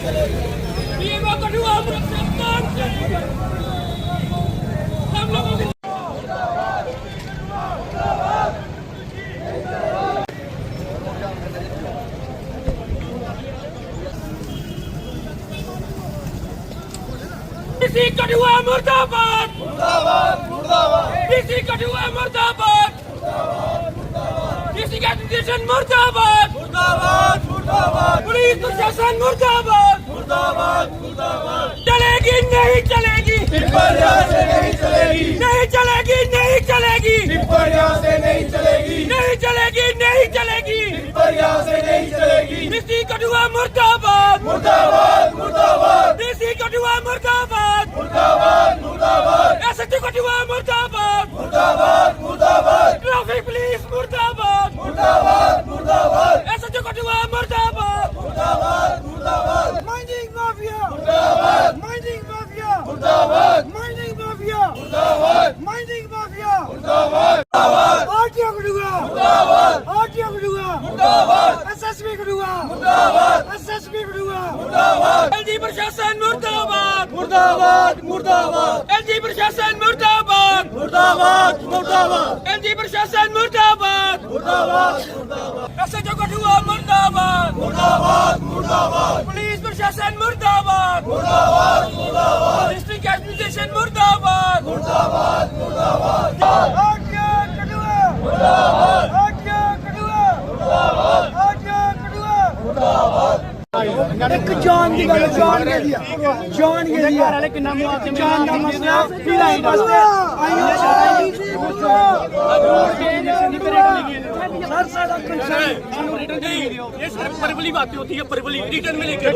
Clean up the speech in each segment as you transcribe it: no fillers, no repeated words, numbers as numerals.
DC Kathua मुर्दाबाद, मुर्दाबाद, मुर्दाबाद। डीसी कठुआ मुर्दाबाद, डीसी एजुकेशन मुर्दाबाद, मुर्दाबाद, मुर्दाबाद। पुलिस प्रशासन मुर्दाबाद, मुर्दाबाद, मुर्दाबाद। चलेगी नहीं चलेगी, टिप्पर यहाँ से नहीं चलेगी, नहीं चलेगी, नहीं चलेगी, टिप्पर यहाँ से नहीं चलेगी, नहीं चलेगी, नहीं चलेगी, टिप्पर यहाँ से नहीं चलेगी। डीसी कठुआ मुर्दाबाद, मुर्दाबाद, मुर्दाबाद। डीसी कठुआ मुर्दाबाद, मुर्दाबाद, मुर्दाबाद। एसएचओ कठुआ मुर्दाबाद, मुर्दाबाद, मुर्दाबाद। ट्रैफिक पुलिस मुर्दाबाद, मुर्दाबाद, मुर्दाबाद। एसएचओ कठुआ मुर्दाबाद, मुर्दाबाद, मुर्दाबाद। माइनिंग माफिया मुर्दाबाद, माइनिंग माफिया मुर्दाबाद, माइनिंग माफिया मुर्दाबाद, माइनिंग माफिया मुर्दाबाद। आरटीओ कठुआ मुर्दाबाद, आरटीओ कठुआ मुर्दाबाद। एसएसपी कठुआ मुर्दाबाद, एसएसपी कठुआ मुर्दाबाद। एलजी प्रशासन मुर्दाबाद, मुर्दाबाद, मुर्दाबाद। एलजी प्रशासन मुर्दाबाद, मुर्दाबाद, मुर्दाबाद। एलजी प्रशासन मुर्दाबाद, मुर्दाबाद, मुर्दाबाद। एसएचओ कठुआ मुर्दाबाद, मुर्दाबाद, मुर्दाबाद। पुलिस प्रशासन मुर्दाबाद, मुर्दाबाद, मुर्दाबाद। डिस्ट्रिक्ट एडमिनिस्ट्रेशन मुर्दाबाद, मुर्दाबाद, मुर्दाबाद। आरटीओ कठुआ मुर्दाबाद, आरटीओ कठुआ मुर्दाबाद, आरटीओ कठुआ मुर्दाबाद। एक जान की गल, जान के दिया, जान के दिया, जान का मसला पीला ही मसला बातें होती है, रिटर्न में लेके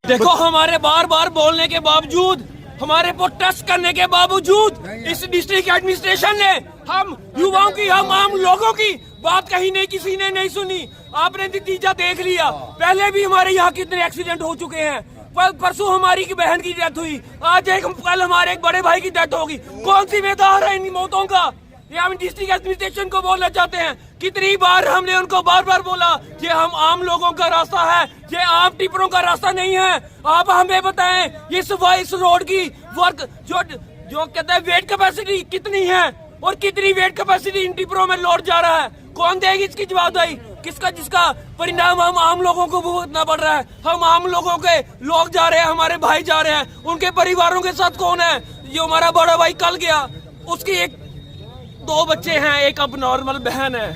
देखो। हमारे बार बार बोलने के बावजूद, हमारे प्रोटेस्ट करने के बावजूद इस डिस्ट्रिक्ट एडमिनिस्ट्रेशन ने हम युवाओं की, हम आम लोगों की बात कहीं नहीं, किसी ने नहीं सुनी। आपने नतीजा देख लिया। पहले भी हमारे यहाँ कितने एक्सीडेंट हो चुके हैं। परसों हमारी की बहन की डेथ हुई, आज कल हमारे एक बड़े भाई की डेथ होगी। कौन सी जिम्मेदार है इन मौतों का? ये हम डिस्ट्रिक्ट एडमिनिस्ट्रेशन को बोलना चाहते हैं। कितनी बार हमने उनको बार बार बोला ये हम आम लोगों का रास्ता है, ये आम टिप्परों का रास्ता नहीं है। आप हमें बताएं इस रोड की वर्क जो कहते हैं वेट कैपेसिटी कितनी है और कितनी वेट कैपेसिटी इन टिप्परों में लोड जा रहा है? कौन देगी इसकी जवाबदारी? किसका, जिसका परिणाम हम आम लोगों को भुगतना पड़ रहा है। हम आम लोगों के लोग जा रहे हैं, हमारे भाई जा रहे हैं, उनके परिवारों के साथ कौन है? जो हमारा बड़ा भाई कल गया, उसकी दो बच्चे हैं, एक अब नॉर्मल बहन है,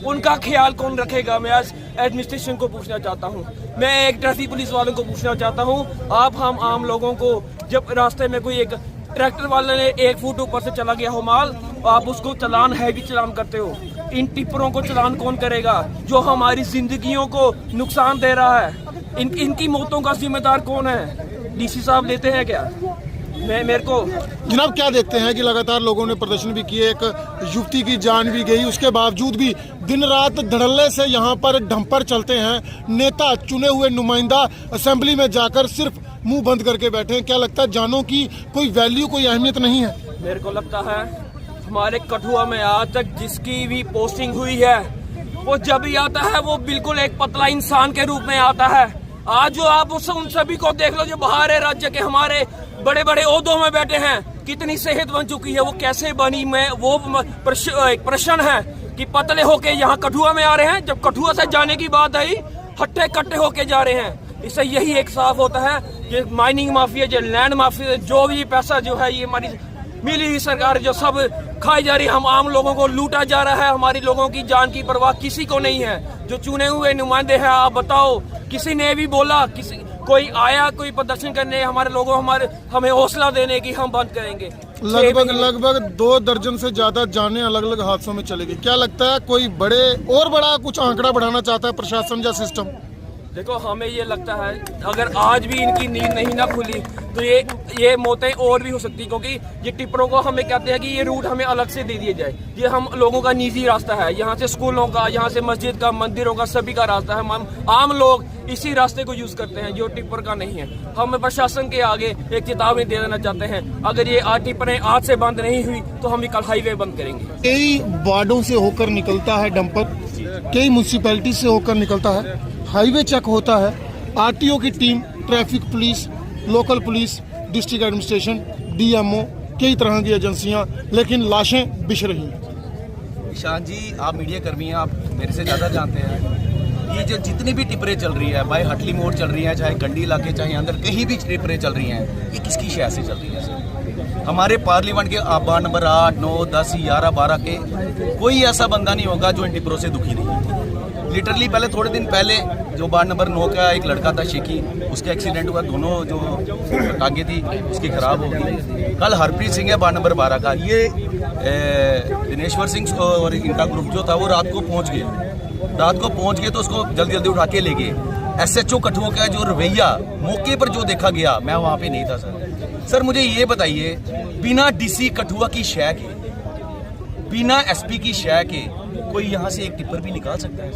उनका ख्याल कौन रखेगा? मैं आज एडमिनिस्ट्रेशन को पूछना चाहता हूँ, मैं एक ट्रैफिक पुलिस वालों को पूछना चाहता हूँ। आप हम आम लोगों को, जब रास्ते में कोई एक ट्रैक्टर वाले ने 1 फुट ऊपर से चला गया हो माल, आप उसको चालान हैवी चालान करते हो। इन टिप्परों को चालान कौन करेगा जो हमारी जिंदगियों को नुकसान दे रहा है? इनकी मौतों का जिम्मेदार कौन है? डीसी साहब लेते हैं क्या? मेरे को जनाब क्या देखते हैं कि लगातार लोगों ने प्रदर्शन भी किए, एक युवती की जान भी गई, उसके बावजूद भी दिन रात धड़ल्ले से यहाँ पर डंपर चलते हैं। नेता, चुने हुए नुमाइंदा असेंबली में जाकर सिर्फ मुंह बंद करके बैठे हैं। क्या लगता है जानों की कोई वैल्यू, कोई अहमियत नहीं है? मेरे को लगता है हमारे कठुआ में आज तक जिसकी भी पोस्टिंग हुई है वो जब भी आता है वो बिल्कुल एक पतला इंसान के रूप में आता है। आज जो आप उन सभी को देख लो जो बाहर है राज्य के, हमारे बड़े बड़े ओहदों में बैठे हैं, कितनी सेहत बन चुकी है, वो कैसे बनी? मैं वो एक प्रश्न है कि पतले होके यहाँ कठुआ में आ रहे हैं, जब कठुआ से जाने की बात आई हट्टे कट्टे होके जा रहे हैं। इससे यही एक साफ होता है ये माइनिंग माफिया, जो लैंड माफिया, जो भी पैसा जो है ये हमारी मिली हुई सरकार जो सब खाई जा रही है, हम आम लोगों को लूटा जा रहा है। हमारी लोगों की जान की परवाह किसी को नहीं है। जो चुने हुए नुमाइंदे हैं, आप बताओ, किसी ने भी बोला, कोई आया कोई प्रदर्शन करने हमारे लोगों हमें हौसला देने की हम बंद करेंगे? लगभग 2 दर्जन से ज्यादा जानें अलग अलग हादसों में चलेगी। क्या लगता है कोई बड़ा कुछ आंकड़ा बढ़ाना चाहता है प्रशासन या सिस्टम? देखो हमें ये लगता है अगर आज भी इनकी नींद नहीं ना खुली तो ये मौतें और भी हो सकती, क्योंकि ये टिप्परों को हमें कहते हैं कि ये रूट हमें अलग से दे दिया जाए। ये हम लोगों का निजी रास्ता है, यहाँ से स्कूलों का, यहाँ से मस्जिद का, मंदिरों का, सभी का रास्ता है। हम आम लोग इसी रास्ते को यूज करते हैं जो टिप्पर का नहीं है। हम प्रशासन के आगे एक चेतावनी दे देना चाहते हैं, अगर ये टिप्परें आज से बंद नहीं हुई तो हम कल हाईवे बंद करेंगे। कई वार्डों से होकर निकलता है डंपर, कई म्यूनसिपैलिटी से होकर निकलता है, हाईवे चेक होता है, आरटीओ की team, traffic police, local police, district administration, DMO, कई तरह की एजेंसियां, लेकिन लाशें बिछ रही हैं। ईशान जी, आप मीडिया कर्मी हैं, आप मेरे से ज़्यादा जानते हैं। ये जो जितनी भी टिपरें चल रही है, भाई हटली मोड़ चल रही है, चाहे गंडी इलाके, चाहे अंदर कहीं भी टिपरें चल रही हैं, ये किसकी शहर से चल रही है सर? हमारे पार्लियामेंट के वार्ड नंबर 8, 9, 10, 11, 12 के कोई ऐसा बंदा नहीं होगा जो इन टिपरों से दुखी नहीं है। लिटरली पहले थोड़े दिन पहले जो वार्ड नंबर 9 का एक लड़का था शेखी, उसका एक्सीडेंट हुआ, दोनों जो टांगे थी उसकी खराब हो गई। कल हरप्रीत सिंह है वार्ड नंबर 12 का, ये दिनेश्वर सिंह और इनका ग्रुप जो था वो रात को पहुंच गए तो उसको जल्दी जल्दी उठा के ले गए। SHO कठुआ का जो रवैया मौके पर जो देखा गया, मैं वहाँ पे नहीं था सर मुझे ये बताइए, बिना DC कठुआ की शय के, बिना SP की शय के कोई यहाँ से एक टिप्पर भी निकाल सकता है?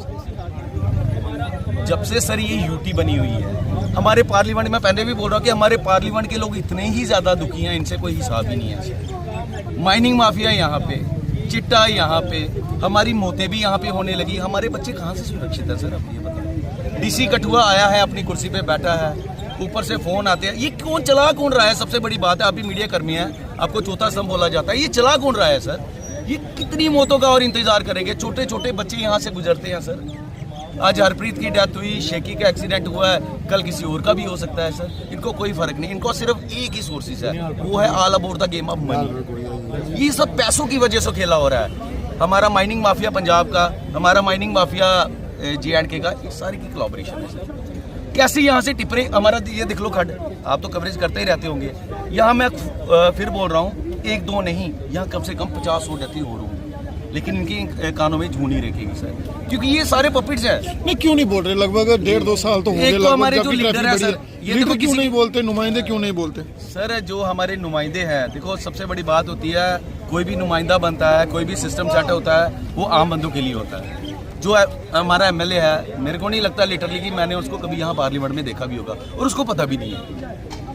जब से सर ये यूटी बनी हुई है हमारे पार्लियामेंट में, पहले भी बोल रहा हूँ कि हमारे पार्लियामेंट के लोग इतने ही ज्यादा दुखी हैं, इनसे कोई हिसाब ही नहीं है। माइनिंग माफिया यहाँ पे, चिट्टा यहाँ पे, हमारी मौतें भी यहाँ पे होने लगी। हमारे बच्चे कहाँ से सुरक्षित है सर? आप ये बताओ। DC कठुआ आया है, अपनी कुर्सी पे बैठा है, ऊपर से फोन आते हैं। ये कौन चला कौन रहा है? सबसे बड़ी बात है, आप भी मीडिया कर्मी है, आपको चौथा स्तंभ बोला जाता है, ये चला कौन रहा है सर? ये कितनी मौतों का और इंतजार करेंगे? छोटे छोटे बच्चे यहाँ से गुजरते हैं सर। आज हरप्रीत की डेथ हुई, शेखी का एक्सीडेंट हुआ है, कल किसी और का भी हो सकता है सर। इनको कोई फर्क नहीं, इनको सिर्फ एक ही सोर्सेज है, वो है all about the game of money. ये सब पैसों की वजह से खेला हो रहा है। हमारा माइनिंग माफिया पंजाब का, हमारा माइनिंग माफिया J&K का, ये सारी की कोलैबोरेशन है सर। कैसे यहाँ से टिपरे, हमारा ये देख लो खड्ड, आप तो कवरेज करते ही रहते होंगे। यहाँ मैं फिर बोल रहा हूँ, 1-2 नहीं, यहाँ कम से कम 50-100 डेथ हो रही, लेकिन इनकी कानों में झूठ नहीं रखेगी सर, क्योंकि ये सारे पपिट्स हैं। नहीं, क्यों नहीं बोल रहे? लगभग 1.5-2 साल तो हो गए। हमारे जो लीडर है सर, ये लीडर क्यों नहीं बोलते? नुमाइंदे क्यों नहीं बोलते? सर जो हमारे नुमाइंदे हैं, देखो सबसे बड़ी बात होती है, कोई भी नुमाइंदा बनता है, कोई भी सिस्टम सेट होता है, वो आम बंदों के लिए होता है। जो हमारा MLA है, मेरे को नहीं लगता लिटरली कि मैंने उसको कभी यहाँ पार्लियामेंट में देखा भी होगा, और उसको पता भी नहीं है,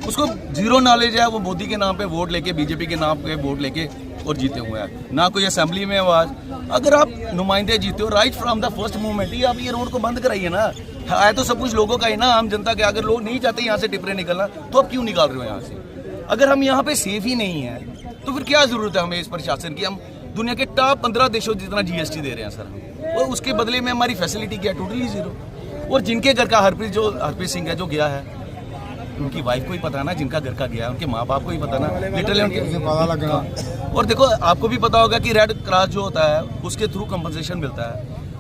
उसको जीरो नॉलेज है। वो मोदी के नाम पे वोट लेके, बीजेपी के नाम पे वोट लेके और जीते हुए हैं, ना कोई असेंबली में आवाज। अगर आप नुमाइंदे जीते हो right from the first moment ही, आप ये रोड को बंद कराइए ना। है तो सब कुछ लोगों का ही ना, आम जनता के। अगर लोग नहीं चाहते यहाँ से टिपरे निकलना, तो आप क्यों निकाल रहे हो यहाँ से? अगर हम यहाँ पे सेफ ही नहीं है, तो फिर क्या जरूरत है हमें इस प्रशासन की? हम दुनिया के टॉप 15 देशों जितना GST दे रहे हैं सर, और उसके बदले में हमारी फैसिलिटी क्या? Totally zero. और जिनके घर का हरप्रीत सिंह है जो गया है, उनकी वाइफ को ही पता ना, जिनका घर का गया, उनके माँ बाप को ही पता ना, लिटरली उनके पता लगा। और देखो आपको भी पता होगा कि रेड क्रॉस जो होता है, उसके थ्रू कंपनसेशन मिलता है।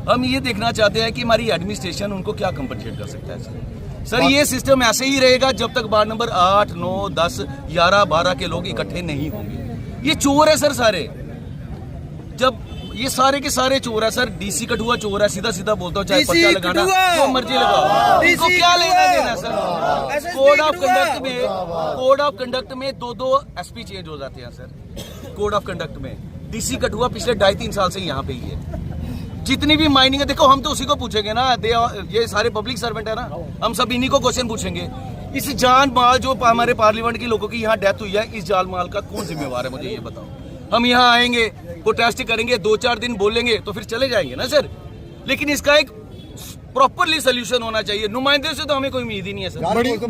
हम ये देखना चाहते हैं कि हमारी एडमिनिस्ट्रेशन उनको क्या कंपनसेट कर सकता है सर। ये सिस्टम ऐसे ही रहेगा जब तक वार्ड नंबर 8, 9, 10, 11, 12 के लोग इकट्ठे नहीं होंगे। ये चोर है सर सारे, जब ये सारे के सारे चोर है सर। DC कठुआ चोर है, सीधा सीधा बोलता हूँ, चाहे पर्चा लगाना जो मर्जी लगाओ, इनको क्या लेना देना सर? कोड ऑफ कंडक्ट में 2-2 SP चेंज हो जाते हैं सर। कोड ऑफ कंडक्ट में DC कठुआ पिछले 2.5-3 साल से यहाँ पे ही है। जितनी भी माइनिंग है, देखो हम तो उसी को पूछेंगे ना, ये सारे पब्लिक सर्वेंट है ना, हम सब इन्हीं को क्वेश्चन पूछेंगे। इस जान माल जो हमारे पार्लियामेंट के लोगों की यहाँ डेथ हुई है, इस जान माल का कौन जिम्मेवार है? मुझे ये बताओ। हम यहाँ आएंगे, प्रोटेस्ट करेंगे, 2-4 दिन बोलेंगे तो फिर चले जाएंगे ना सर, लेकिन इसका एक प्रॉपरली सोल्यूशन होना चाहिए। नुमाइंदे से तो हमें कोई उम्मीद ही नहीं है सर।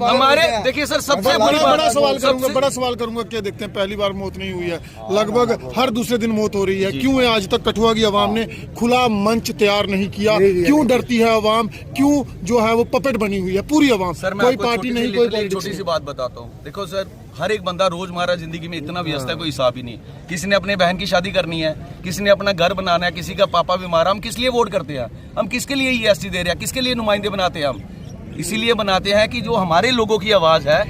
हमारे देखिए सर, सबसे बड़ा सवाल करूंगा, क्या देखते हैं, पहली बार मौत नहीं हुई है, लगभग हर दूसरे दिन मौत हो रही है। क्यों है आज तक कठुआ की आवाम ने खुला मंच तैयार नहीं किया? क्यों डरती है आवाम? क्यों जो है वो पपेट बनी हुई है पूरी आवाम? कोई पार्टी नहीं, कोई छोटी सी बात बताता हूँ। देखो सर, हर एक बंदा रोजमर्रा जिंदगी में इतना व्यस्त है, कोई हिसाब ही नहीं। किसी ने अपने बहन की शादी करनी है, किसी ने अपना घर बनाना है, किसी का पापा बीमार है। हम किस लिए वोट करते हैं? हम किसके लिए EST दे रहे हैं? किसके लिए नुमाइंदे बनाते हैं? हम इसीलिए बनाते हैं कि जो हमारे लोगों की आवाज है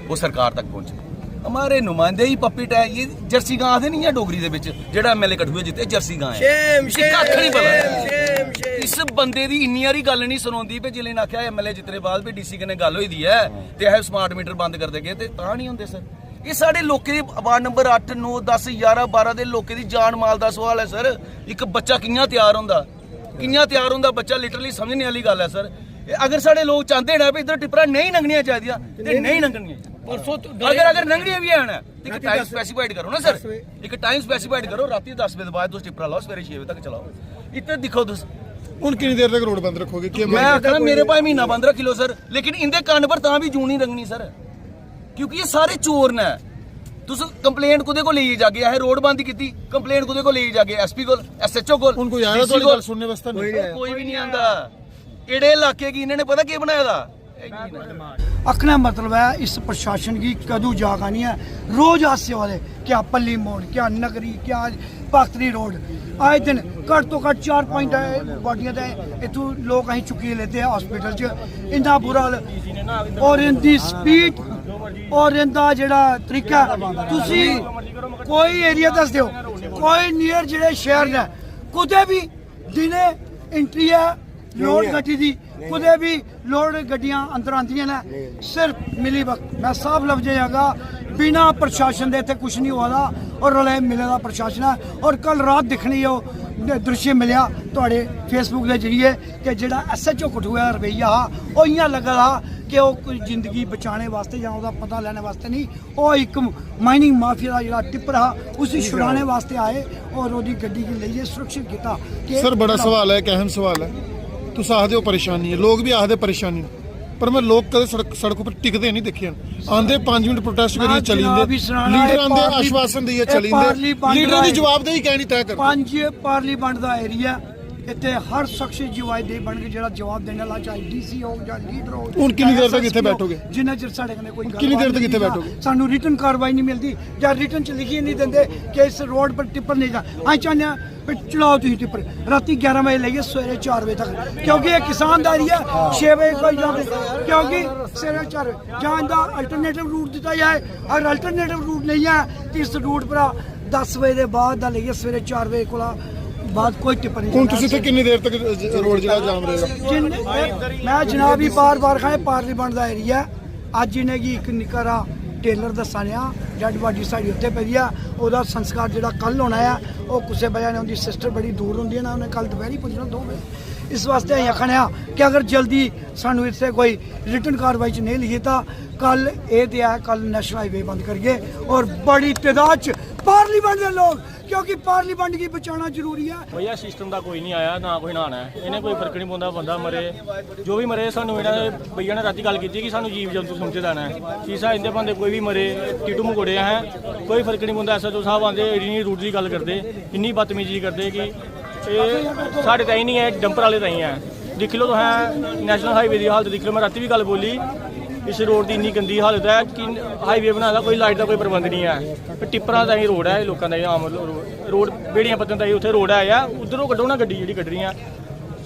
वो सरकार तक पहुंचे। हमारे नुमाइंदे ही पपिट है। ये जर्सी गां आदे नहीं है डोगरी दे विच, जेड़ा MLA कठुए जिते जर्सी गां है। इस बंदे दी इन्नी हारी गल नहीं सुनाउंदी पे, जिले ने आख्या MLA जितने बाद भी DC कन्नै गल होई दी है ते है स्मार्ट मीटर बंद कर देगे, ते तां नहीं होंदे सर। ये साढ़े लोकें दी वार्ड नंबर 8, 9, 10, 11, 12 दे लोकें दी जान माल दा सवाल है सर। एक बच्चा कियां तैयार होंदा बच्चा, लिटरली समझने वाली गल है सर। अगर साढ़े लोग चाहते हैं इधर टिपरा नहीं लंघनियां चाहिए ते नहीं लंघनियां। अगर लंघनियां भी है एक टाइम स्पेसिफाइड करो ना सर, एक टाइम स्पेसिफाइड करो, रात 10 बजे बाद तुम टिपरा लाओ, सवेरे 6 बजे तक चलाओ। इतना दिखो ਹੁਣ ਕਿੰਨੀ ਦੇਰ ਤੱਕ ਰੋਡ ਬੰਦ ਰੱਖੋਗੇ ਕੀ मैं आखना मेरे भाई महीना बंद रख लो सर, लेकिन इंदे कान पर तां भी जूं नहीं रंगनी सर, क्योंकि ये सारे चोर ने। तुस कंप्लेंट कुदे को ले जागे है, रोड बंद की कंप्लेंट कुदे को ले जागे, एसपी को, एसएचओ को, ਹੁਣ ਕੋਈ ਆਇਆ ਤੁਹਾਡੀ ਗੱਲ ਸੁਣਨੇ ਵਾਸਤੇ ਨਹੀਂ? कोई भी नहीं आंदा। एड़े इलाके की इन्होंने पता क्या बनाया था। आखना मतलब है इस प्रशासन की कदू जाग आनी है। रोज हादसे वाले, क्या पल्ली मोड़, क्या नगरी, क्या पाखतरी रोड, आए दिन घट तो घट 4-5 बॉडियां इतों लोग अं चुकी लेते हैं हॉस्पिटल च। इन्ना बुरा हाल और इनकी स्पीड और इनका जेड़ा तरीका, तुसी कोई एरिया दस दो, कोई नियर जेड़े शहर ने कुते भी दिने एंट्री है लोड गड्डी दी, कुते भी लोड गड्डियां अंदर आंदियां ने, सिर्फ मिली वक्त। मैं साफ लफ्ज़ आगा, बिना प्रशासन दे इत्थे कुछ नहीं हुआ दा और रले मिले दा प्रशासन है। और कल रात दिखनी हो दृश्य मिलिया तुहाडे फेसबुक के जरिए कि जेड़ा एसएचओ कठुआ दा रवैया हा वो इयां लगा दा कि वो कोई जिंदगी बचाने वास्ते या उसका पता लेने वास्ते नहीं, वो एक माइनिंग माफिया का जो टिप्पर हा उसे छुड़ाने वास्ते आए और वो गड्डी की लेइए सुरक्षित किया। सर बड़ा सवाल है, एक अहम सवाल है। तुस आखदे हो परेशानी है, लोग भी आखदे परेशानी, पर मैं लोग कदे सड़कों पर टिकते नहीं देखे। आंदे 5 मिनट प्रोटेस्ट करिए चली जंदे, लीडर आंदे आश्वासन दिए चली जंदे, लीडर की जवाबदेही कहनी तय कर। 5 पार्लीमेंट का एरिया इतने हर शख्स जवाबदेही बन के जो जवाब देने वाला, चाहे डीसी हो या लीडर हो। ਹੁਣ ਕਿੰਨੀ ਦੇਰ ਤੱਕ ਇੱਥੇ ਬੈਠੋਗੇ? जिन्ना चिर साढ़े कन्नै कोई किन्नी देर तक इत्थे बैठोगे? सानू रिटन कार्रवाई नहीं मिलती या रिटन च लिखिए नहीं देंगे कि इस रोड पर टिप्पर नहीं जा। अं चाहते हैं चलाओ तुम टिप्पर राती 11 बजे लेइए सवेरे 4 बजे तक, क्योंकि ये किसान दा एरिया 6 बजे कोई जाते, क्योंकि सवेरे 4 जां दा अल्टरनेटिव रूट दिता जाए। अगर अल्टरनेटिव रूट नहीं है तो इस रूट पर 10 बजे के बाद लेइए सवेरे 4 बजे कोला बाद कोई टिप्पर नहीं। ਹੁਣ ਤੁਸੀਂ ਇੱਥੇ ਕਿੰਨੀ ਦੇਰ ਤੱਕ ਰੋਡ ਜਿਹੜਾ ਜਾਮ ਰਹੇਗਾ? मैं जनाब ही बार खाए पार्लीमेंट का एरिया अज इन्हें की एक निक्का टेलर दसा लिया, डैड बॉडी साड़ी उत्ते पई है, ਉਹਦਾ संस्कार ਜਿਹੜਾ ਕੱਲ होना है वो किसी वजह ने उनकी सिस्टर बड़ी दूर होंगी है ना, उन्हें कल दोपहर पुजना 2 बजे। इस वास्ते अं आखने कि अगर जल्दी सानू इतने कोई रिटन कार्रवाई च नहीं लिखी तो कल ये तो है, कल नेशनल हाईवे बंद करिए और बड़ी तादाद च पार्लीमेंट के लोग, क्योंकि पार्लीमेंट की बचाना जरूरी है। भैया सिस्टम का कोई नहीं आया ना कोई नहाना है, इन्हें कोई फर्क नहीं पौंदा, बंदा मरे जो भी मरे। सानू इन्होंने भैया ने राती गल की कि सानू जीव जंतु समझे देना है, शीशा इंदे बंदे कोई भी मरे टीटू मकोड़े हैं, कोई फर्क नहीं पौंदा। एसएचओ साहब आते इन्नी रूट की गल करते, इन्नी बदतमीजी करते कि साढ़े ताई नहीं है, डंपर वाले ताई है। दिख लो तो है नेशनल हाईवे की हालत देख लो, मैं राती भी गल बोली, इस रोड की इन्नी गंदी हालत है कि हाईवे बनाया कोई लाइट का कोई प्रबंध नहीं है। टिप्परां दा ही रोड है, लोगों का आम रोड बेड़ियां पत्तन का ही उत्थे रोड है, उधरों कड्ढो ना गड्डी जी कड्ढ रही है।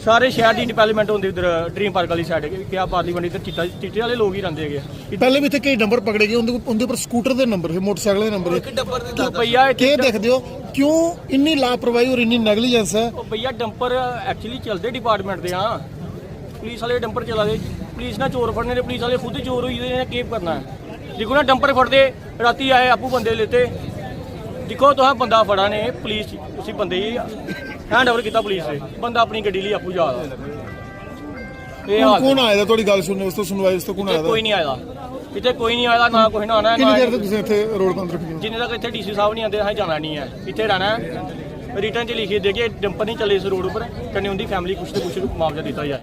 सारे शहर की डिवेलपमेंट होंदी उधर ड्रीम पार्क वाली साइड, क्या पार्लीमेंट इधर चिट्टे वाले लोग ही रहते हैं। पहले भी इतने कई नंबर पकड़े गए, उनके पर स्कूटर के नंबर है, मोटरसाइकिल के नंबर है। भैया क्या देखते हो क्यों इन्नी लापरवाही और इन्नी नेगलीजेंस है? भैया डंपर एक्चुअली चलते डिपार्टमेंट के, हाँ पुलिस वाले डंपर चला दे, पुलिस ने चोर फड़ने, पुलिस वाले खुद चोर हुई इन्हें केप करना है। देखो ना डंपर फड़ते राती आए आपू बंदे लेते, दिखो तो बंदा फड़ा ने पुलिस उसी बंदे ही हैंड ओवर किया पुलिस से, बंदा अपनी गड्डी लिए आपू जा कौन आया थोड़ी गल सुनने वास्ते, सुनवाई वास्ते कौन आया? कोई नहीं आया इतने, कोई नहीं आया ना कोई ना आना। कितनी देर तक तुसीं इत्थे रोड बंद रखी? जिन्ने तक इतने डीसी साहब नहीं आते असें जाना नहीं है, इतने रहना है। रिटर्न च लिखिए देखिए डंपर नहीं चले इस रोड पर, कन्नै उनकी फैमिली कुछ तो कुछ मुआवजा दिता जाए।